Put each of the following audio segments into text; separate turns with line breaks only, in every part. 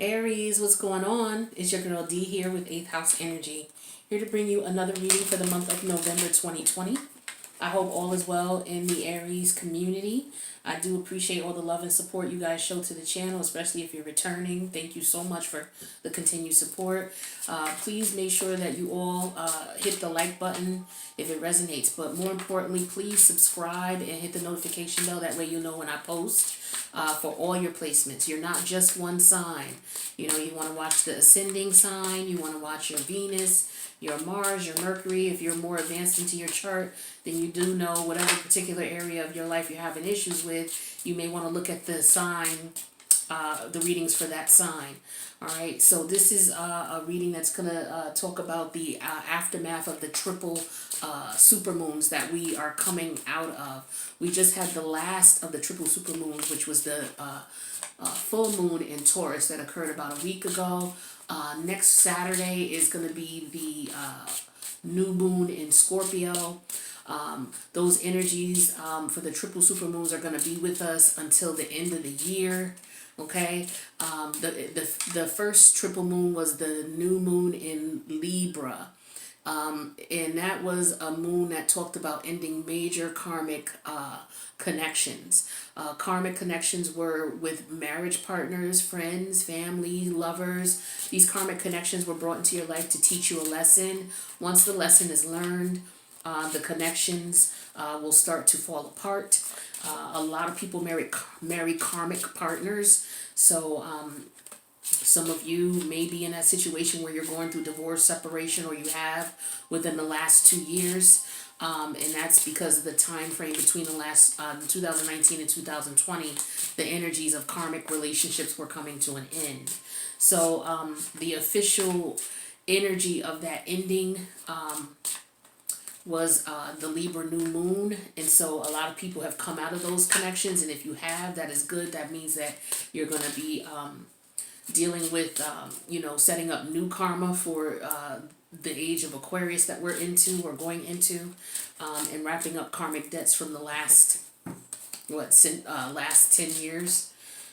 Aries, what's going on? It's your girl D here with 8th House Energy. Here to bring you another reading for the month of November 2020. I hope all is well in the Aries community. I do appreciate all the love and support you guys show to the channel, especially if you're returning. Thank you so much for the continued support. Please make sure that you all hit the like button if it resonates. But more importantly, please subscribe and hit the notification bell. That way you'll know when I post for all your placements. You're not just one sign. You know, you want to watch the ascending sign. You want to watch your Venus, your Mars, your Mercury. If you're more advanced into your chart, then you do know whatever particular area of your life you're having issues with, you may want to look at the sign, the readings for that sign. Alright, so this is a reading that's going to talk about the aftermath of the triple supermoons that we are coming out of. We just had the last of the triple supermoons, which was the full moon in Taurus that occurred about a week ago. Next Saturday is going to be the new moon in Scorpio. Those energies for the triple supermoons are going to be with us until the end of the year. Okay, the first triple moon was the new moon in Libra. And that was a moon that talked about ending major karmic connections. Karmic connections were with marriage partners, friends, family, lovers. These karmic connections were brought into your life to teach you a lesson. Once the lesson is learned, the connections will start to fall apart. A lot of people marry karmic partners. So some of you may be in that situation where you're going through divorce, separation, or you have within the last 2 years. And that's because of the time frame between the last 2019 and 2020. The energies of karmic relationships were coming to an end. So the official energy of that ending was the Libra new moon, and so a lot of people have come out of those connections, and if you have, that is good. That means that you're going to be dealing with setting up new karma for the age of Aquarius that we're into or going into, and wrapping up karmic debts from the last 10 years.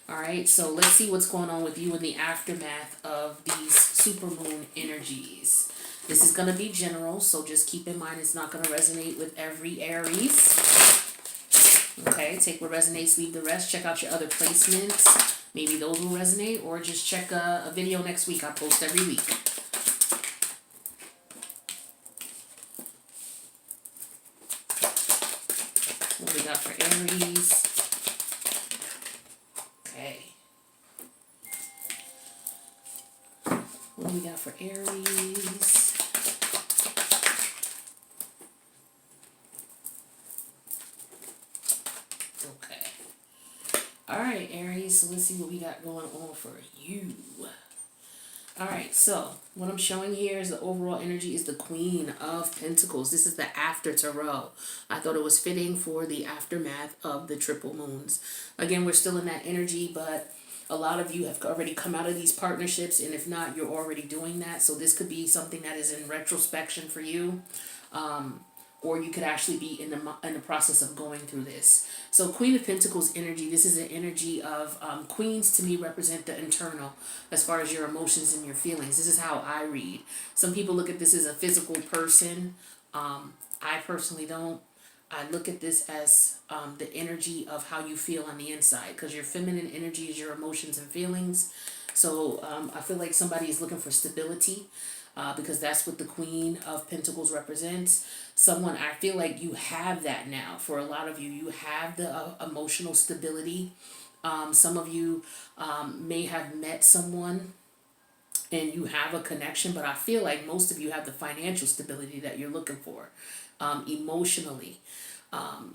All right, so let's see what's going on with you in the aftermath of these supermoon energies. This is going to be general, so just keep in mind it's not going to resonate with every Aries. Okay, take what resonates, leave the rest. Check out your other placements. Maybe those will resonate, or just check a video next week. I post every week. What we got for Aries? Okay. What we got for Aries? Alright, Aries, so let's see what we got going on for you. Alright, so what I'm showing here is the overall energy is the Queen of Pentacles. This is the after tarot. I thought it was fitting for the aftermath of the triple moons. Again, we're still in that energy, but a lot of you have already come out of these partnerships, and if not, you're already doing that. So this could be something that is in retrospection for you. Or you could actually be in the process of going through this. So Queen of Pentacles energy, this is an energy of queens to me represent the internal as far as your emotions and your feelings. This is how I read. Some people look at this as a physical person. I personally don't. I look at this as the energy of how you feel on the inside, because your feminine energy is your emotions and feelings. So I feel like somebody is looking for stability. Because that's what the Queen of Pentacles represents. Someone, I feel like you have that now. For a lot of you, you have the emotional stability. Some of you may have met someone and you have a connection, but I feel like most of you have the financial stability that you're looking for. Emotionally,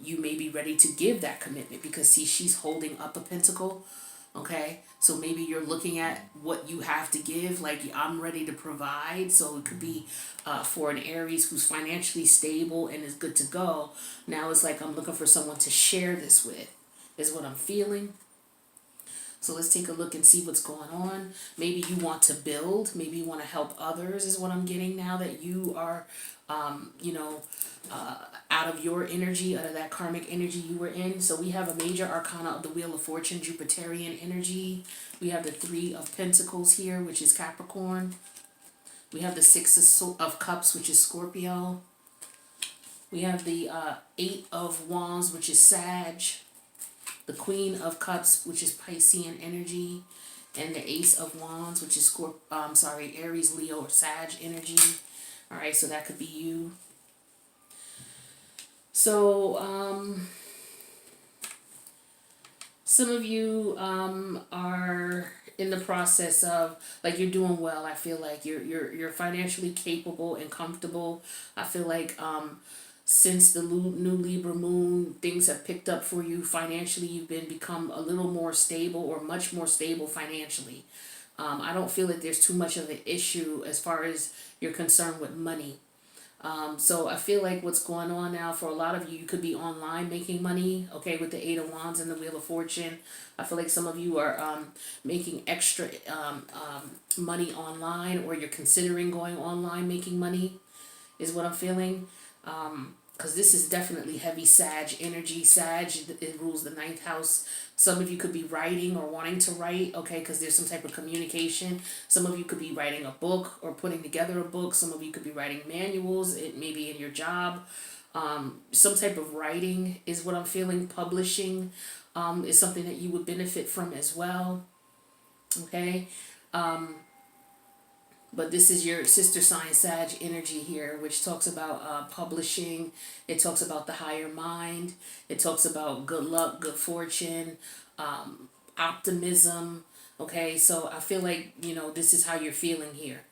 you may be ready to give that commitment, because see, she's holding up a pentacle. Okay, so maybe you're looking at what you have to give, like I'm ready to provide. So it could be for an Aries who's financially stable and is good to go. Now it's like I'm looking for someone to share this with, is what I'm feeling. So let's take a look and see what's going on. Maybe you want to build. Maybe you want to help others, is what I'm getting now that you are, out of your energy, out of that karmic energy you were in. So we have a major arcana of the Wheel of Fortune, Jupiterian energy. We have the Three of Pentacles here, which is Capricorn. We have the Six of Cups, which is Scorpio. We have the Eight of Wands, which is Sag. The Queen of Cups, which is Piscean energy. And the Ace of Wands, which is Aries, Leo, or Sag energy. Alright, so that could be you. So, some of you are in the process of, like, you're doing well. I feel like you're financially capable and comfortable. I feel like since the new Libra moon, things have picked up for you financially. You've become a little more stable, or much more stable financially. I don't feel like there's too much of an issue as far as you're concerned with money. So I feel like what's going on now for a lot of you, you could be online making money, okay, with the Eight of Wands and the Wheel of Fortune. I feel like some of you are making extra money online, or you're considering going online making money, is what I'm feeling. Because this is definitely heavy Sag energy. Sag, it rules the 9th house. Some of you could be writing or wanting to write, okay, because there's some type of communication. Some of you could be writing a book or putting together a book. Some of you could be writing manuals, maybe in your job. Some type of writing is what I'm feeling. Publishing is something that you would benefit from as well, okay. But this is your sister sign Sag energy here, which talks about publishing. It talks about the higher mind. It talks about good luck, good fortune, optimism. Okay, so I feel like, this is how you're feeling here.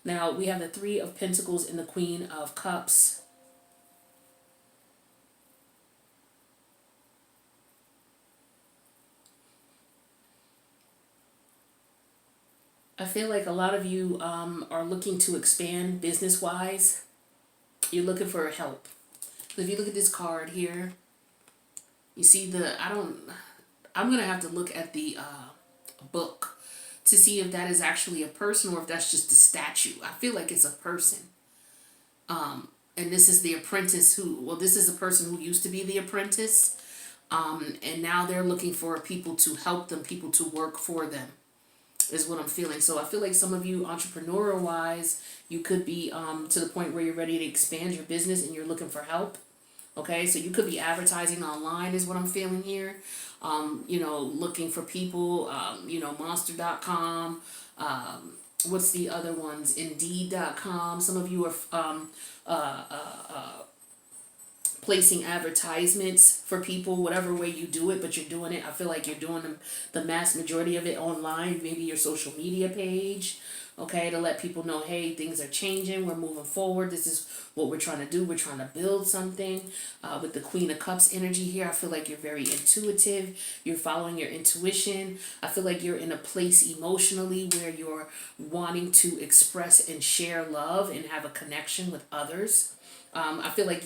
Now, we have the Three of Pentacles and the Queen of Cups. I feel like a lot of you are looking to expand business-wise. You're looking for help. If you look at this card here, you see I'm going to have to look at the book to see if that is actually a person or if that's just a statue. I feel like it's a person. And this is the apprentice this is a person who used to be the apprentice. And now they're looking for people to help them, people to work for them, is what I'm feeling. So I feel like some of you, entrepreneurial wise, you could be to the point where you're ready to expand your business and you're looking for help. Okay, so you could be advertising online, is what I'm feeling here. Looking for people, monster.com, what's the other ones, indeed.com. Some of you are placing advertisements for people, whatever way you do it, but you're doing it. I feel like you're doing the mass majority of it online, maybe your social media page, okay, to let people know, hey, things are changing, we're moving forward, this is what we're trying to do, we're trying to build something. With the Queen of Cups energy here, I feel like you're very intuitive, you're following your intuition. I feel like you're in a place emotionally where you're wanting to express and share love and have a connection with others. I feel like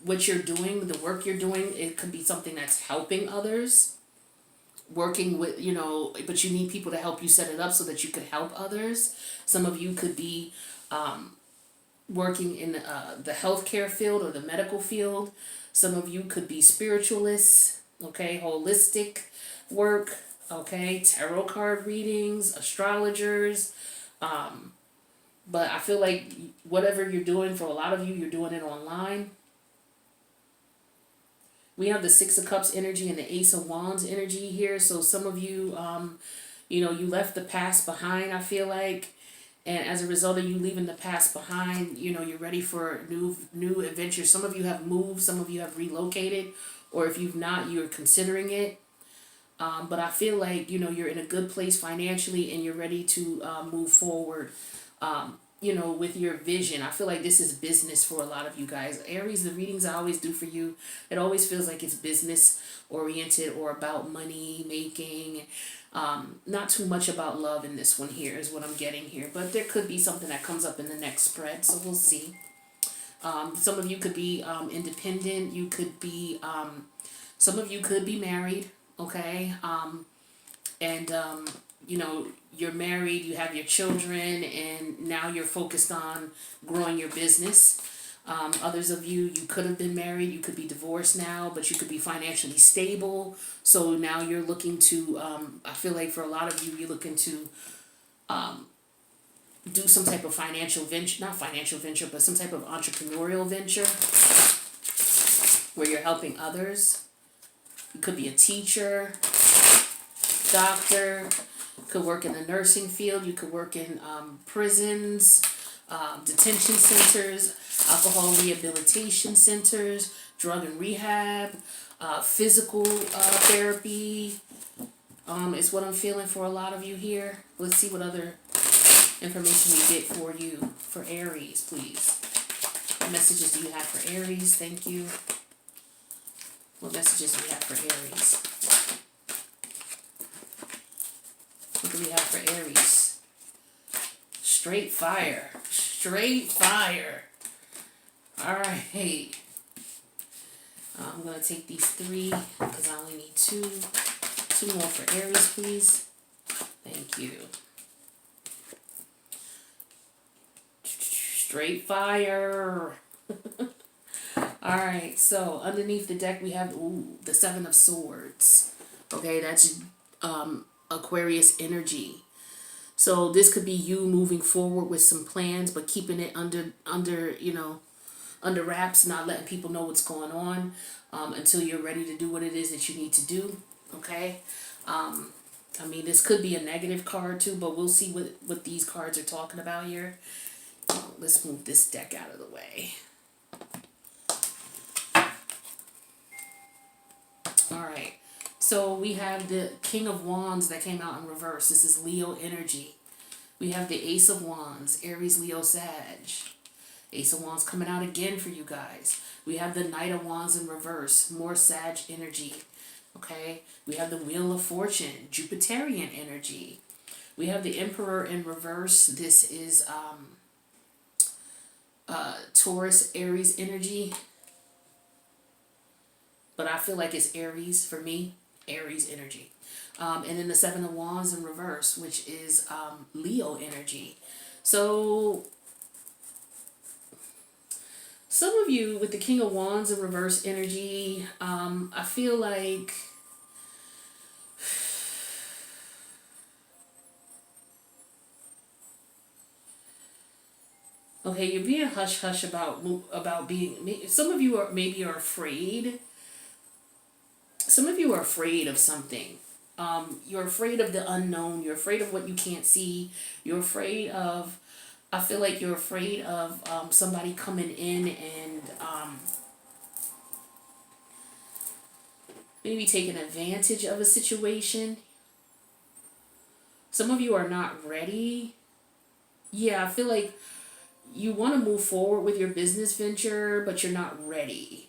what you're doing, the work you're doing, it could be something that's helping others. Working with, but you need people to help you set it up so that you could help others. Some of you could be working in the healthcare field or the medical field. Some of you could be spiritualists, okay, holistic work, okay, tarot card readings, astrologers. But I feel like whatever you're doing, for a lot of you, you're doing it online. We have the Six of Cups energy and the Ace of Wands energy here. So some of you, you left the past behind, I feel like. And as a result of you leaving the past behind, you're ready for new adventures. Some of you have moved, some of you have relocated, or if you've not, you're considering it. But I feel like, you're in a good place financially and you're ready to move forward. With your vision. I feel like this is business for a lot of you guys. Aries, the readings I always do for you, it always feels like it's business oriented or about money making. Not too much about love in this one here is what I'm getting here. But there could be something that comes up in the next spread, so we'll see. Some of you could be independent. You could be, some of you could be married, okay? You're married, you have your children, and now you're focused on growing your business. Others of you, you could have been married, you could be divorced now, but you could be financially stable. So now you're looking to, I feel like for a lot of you, you're looking to do some type of financial venture, not financial venture, but some type of entrepreneurial venture where you're helping others. You could be a teacher, doctor, could work in the nursing field, you could work in prisons, detention centers, alcohol rehabilitation centers, drug and rehab, physical therapy is what I'm feeling for a lot of you here. Let's see what other information we get for you, for Aries, please. What messages do you have for Aries? Thank you. What messages do we have for Aries? What do we have for Aries? Straight fire. Straight fire. Alright. I'm going to take these 3 because I only need 2. 2 more for Aries, please. Thank you. Straight fire. Alright, so underneath the deck we have the 7 of Swords. Okay, that's Aquarius energy. So this could be you moving forward with some plans, but keeping it under wraps, not letting people know what's going on until you're ready to do what it is that you need to do. Okay. I mean, this could be a negative card too, but we'll see what these cards are talking about here. Let's move this deck out of the way. Alright, so we have the King of Wands that came out in reverse. This is Leo energy. We have the Ace of Wands, Aries, Leo, Sag. Ace of Wands coming out again for you guys. We have the Knight of Wands in reverse, more Sag energy. Okay, we have the Wheel of Fortune, Jupiterian energy. We have the Emperor in reverse. This is Taurus, Aries energy. But I feel like it's Aries for me, Aries energy. And then the 7 of Wands in reverse, which is Leo energy. So some of you with the King of Wands in reverse energy, I feel like okay, you're being hush hush about being. Some of you are afraid. Some of you are afraid of something. You're afraid of the unknown. You're afraid of what you can't see. You're afraid of. I feel like you're afraid of somebody coming in and maybe taking advantage of a situation. Some of you are not ready. Yeah, I feel like you want to move forward with your business venture, but you're not ready.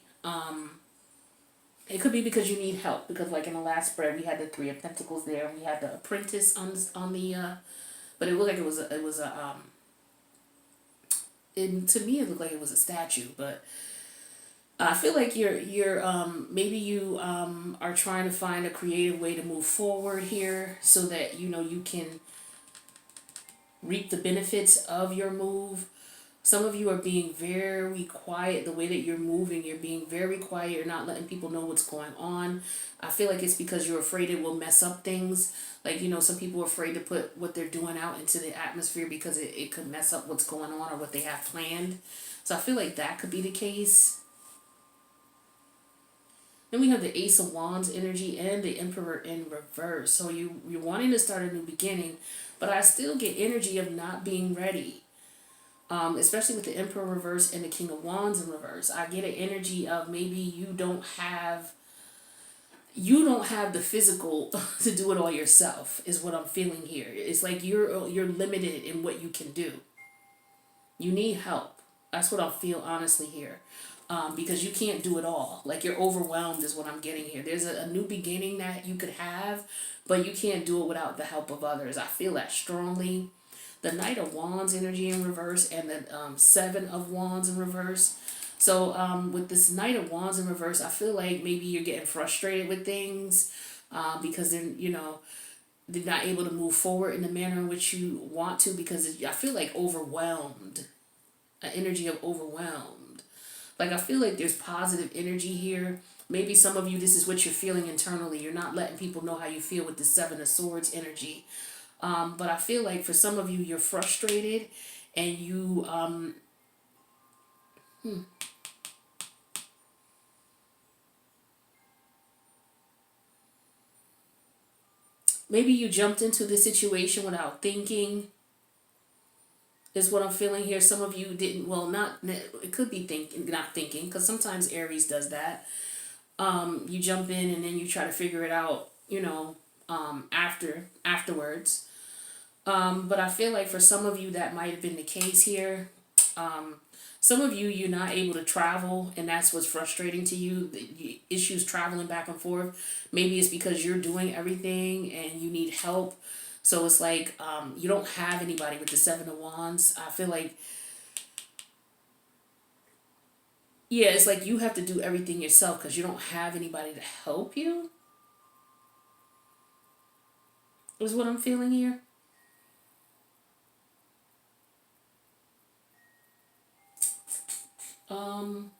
It could be because you need help, because like in the last spread we had the 3 of Pentacles there, and we had the Apprentice on the but it looked like to me it looked like it was a statue, but I feel like you're maybe you are trying to find a creative way to move forward here so that you can reap the benefits of your move. Some of you are being very quiet. The way that you're moving, you're being very quiet. You're not letting people know what's going on. I feel like it's because you're afraid it will mess up things. Like, some people are afraid to put what they're doing out into the atmosphere because it could mess up what's going on or what they have planned. So I feel like that could be the case. Then we have the Ace of Wands energy and the Emperor in reverse. So you're wanting to start a new beginning, but I still get energy of not being ready. Especially with the Emperor reverse and the King of Wands in reverse. I get an energy of maybe you don't have the physical to do it all yourself, is what I'm feeling here. It's like you're limited in what you can do. You need help. That's what I feel honestly here. Because you can't do it all. Like you're overwhelmed is what I'm getting here. There's a new beginning that you could have, but you can't do it without the help of others. I feel that strongly. The Knight of Wands energy in reverse and the 7 of Wands in reverse. So with this Knight of Wands in reverse, I feel like maybe you're getting frustrated with things because they're not able to move forward in the manner in which you want to, because I feel like overwhelmed, an energy of overwhelmed. Like, I feel like there's positive energy here. Maybe some of you, this is what you're feeling internally. You're not letting people know how you feel with the Seven of Swords energy. But I feel like for some of you, you're frustrated and you, maybe you jumped into the situation without thinking, is what I'm feeling here. Some of you didn't, well, not, it could be not thinking, because sometimes Aries does that. You jump in and then you try to figure it out, afterwards. But I feel like for some of you that might have been the case here. Some of you, you're not able to travel, and that's what's frustrating to you. The issues traveling back and forth. Maybe it's because you're doing everything and you need help. So it's like you don't have anybody with the Seven of Wands. I feel like, yeah, it's like you have to do everything yourself because you don't have anybody to help you, is what I'm feeling here. Um,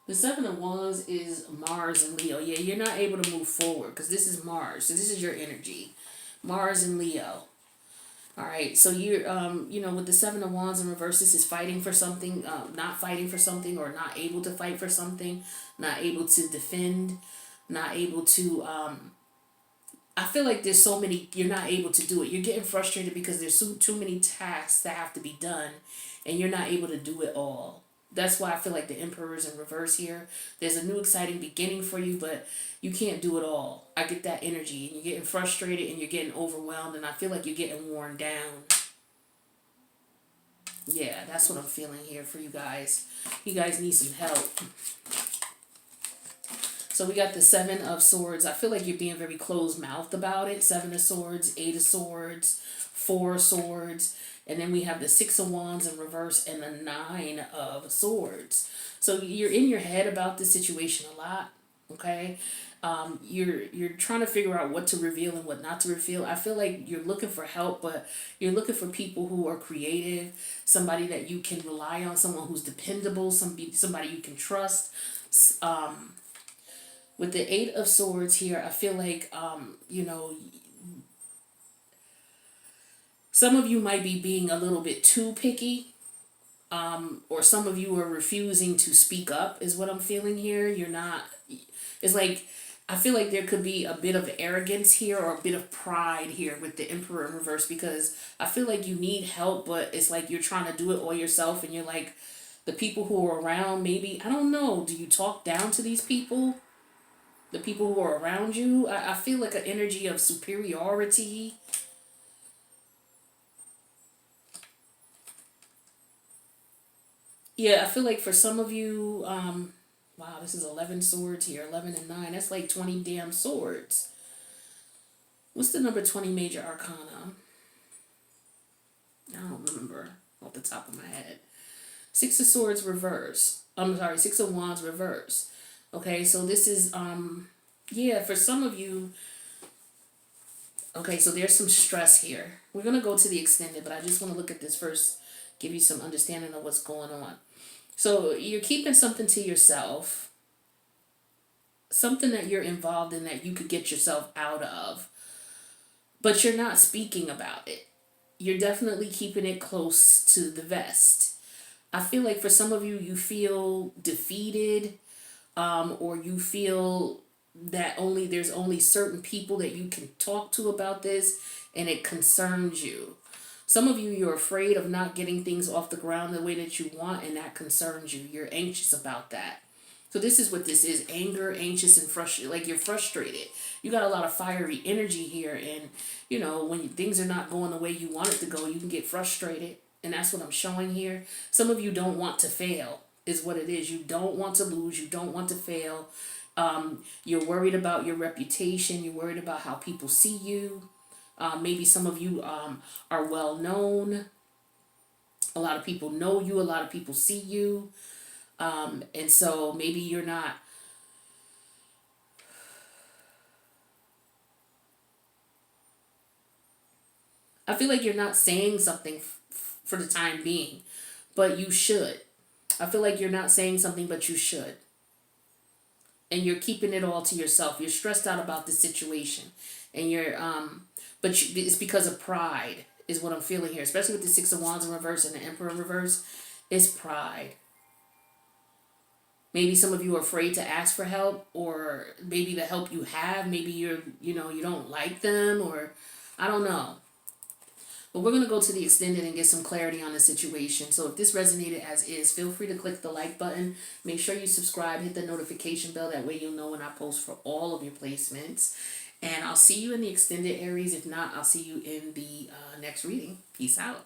the Seven of Wands is Mars and Leo. Yeah, you're not able to move forward because this is Mars. So this is your energy. Mars and Leo. All right, so you're, with the Seven of Wands in reverse, this is fighting for something, not fighting for something, or not able to fight for something, not able to defend, not able to, I feel like there's so many, you're not able to do it. You're getting frustrated because there's too many tasks that have to be done, and you're not able to do it all. That's why I feel like the Emperor's in reverse here. There's a new exciting beginning for you, but you can't do it all. I get that energy, and you're getting frustrated, and you're getting overwhelmed, and I feel like you're getting worn down. Yeah, that's what I'm feeling here for you guys. You guys need some help. So we got the Seven of Swords. I feel like you're being very closed-mouthed about it. Seven of Swords, Eight of Swords, Four of Swords. And then we have the Six of Wands in reverse and the Nine of Swords. So you're in your head about this situation a lot, okay? You're trying to figure out what to reveal and what not to reveal. I feel like you're looking for help, but you're looking for people who are creative, somebody that you can rely on, someone who's dependable, somebody you can trust. With the Eight of Swords here, I feel like, some of you might be being a little bit too picky, or some of you are refusing to speak up, is what I'm feeling here. You're not, it's like, I feel like there could be a bit of arrogance here or a bit of pride here with the Emperor in reverse, because I feel like you need help, but it's like you're trying to do it all yourself, and you're like, the people who are around, maybe, I don't know, do you talk down to these people? The people who are around you? I feel like an energy of superiority. Yeah, I feel like for some of you, wow, this is 11 swords here, 11 and 9. That's like 20 damn swords. What's the number 20 major arcana? I don't remember off the top of my head. Six of Swords reverse. I'm sorry, Six of Wands reverse. Okay, so this is, yeah, for some of you, okay, so there's some stress here. We're going to go to the extended, but I just want to look at this first, give you some understanding of what's going on. So you're keeping something to yourself, something that you're involved in that you could get yourself out of, but you're not speaking about it. You're definitely keeping it close to the vest. I feel like for some of you, you feel defeated, or you feel that there's only certain people that you can talk to about this, and it concerns you. Some of you, you're afraid of not getting things off the ground the way that you want, and that concerns you. You're anxious about that. So this is what this is: anger, anxious, and frustrated. Like, you're frustrated. You got a lot of fiery energy here, and when things are not going the way you want it to go, you can get frustrated, and that's what I'm showing here. Some of you don't want to fail, is what it is. You don't want to lose. You don't want to fail. You're worried about your reputation. You're worried about how people see you. Maybe some of you are well known. A lot of people know you. A lot of people see you. And so maybe you're not. I feel like you're not saying something for the time being, but you should. I feel like you're not saying something, but you should. And you're keeping it all to yourself. You're stressed out about the situation. And it's because of pride is what I'm feeling here. Especially with the Six of Wands in reverse and the Emperor in reverse. It's pride. Maybe some of you are afraid to ask for help, or maybe the help you have, maybe you don't like them, or I don't know. But we're going to go to the extended and get some clarity on the situation. So if this resonated as is, feel free to click the like button. Make sure you subscribe, hit the notification bell. That way you'll know when I post for all of your placements. And I'll see you in the extended, Aries. If not, I'll see you in the next reading. Peace out.